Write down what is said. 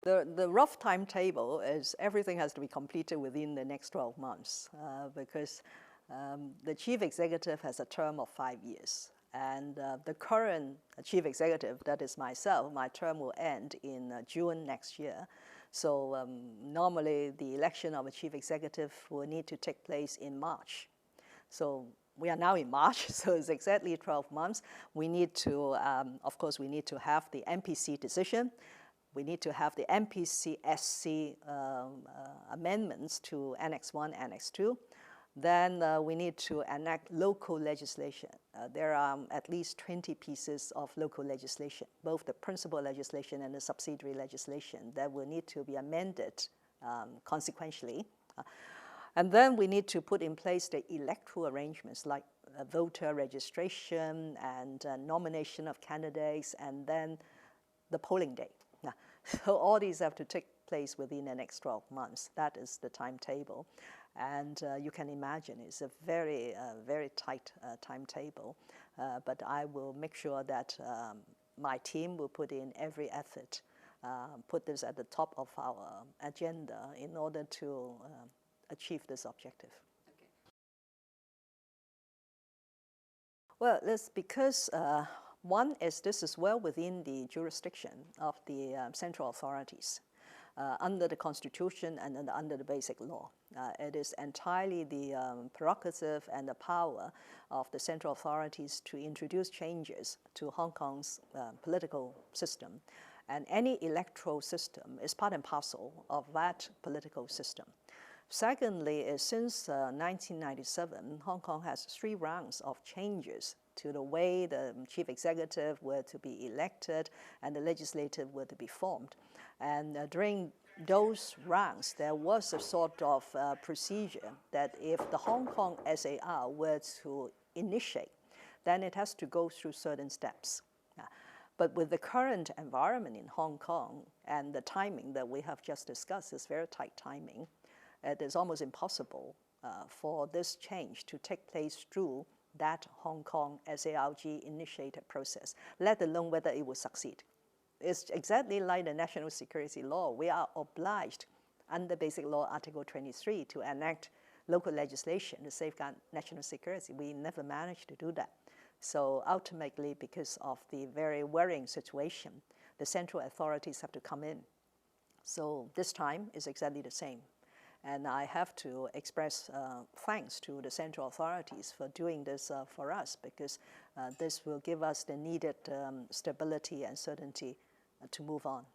The rough timetable is everything has to be completed within the next 12 months because the chief executive has a term of 5 years. And the current chief executive, that is myself, my term will end in June next year. So normally the election of a chief executive will need to take place in March. So we are now in March, so it's exactly 12 months. We need to, of course, we need to have the MPC decision. We need to have the MPC SC amendments to Annex 1, Annex 2. Then we need to enact local legislation. There are at least 20 pieces of local legislation, both the principal legislation and the subsidiary legislation that will need to be amended consequentially. And then we need to put in place the electoral arrangements like voter registration and nomination of candidates and then the polling day. So all these have to take place within the next 12 months. That is the timetable. And you can imagine it's a very, very tight timetable. But I will make sure that my team will put in every effort, put this at the top of our agenda in order to achieve this objective. Okay. Well, it's because one is this is well within the jurisdiction of the central authorities. Under the Constitution and under the Basic Law. It is entirely the prerogative and the power of the central authorities to introduce changes to Hong Kong's political system. And any electoral system is part and parcel of that political system. Secondly, since 1997, Hong Kong has 3 rounds of changes to the way the chief executive were to be elected and the legislative were to be formed. And during those rounds, there was a sort of procedure that if the Hong Kong SAR were to initiate, then it has to go through certain steps. But with the current environment in Hong Kong and the timing that we have just discussed is very tight timing, it is almost impossible for this change to take place through that Hong Kong SARG initiated process, let alone whether it will succeed. It's exactly like the national security law. We are obliged under Basic Law Article 23 to enact local legislation to safeguard national security. We never managed to do that. So ultimately, because of the very worrying situation, the central authorities have to come in. So this time is exactly the same. And I have to express thanks to the central authorities for doing this for us, because this will give us the needed stability and certainty to move on.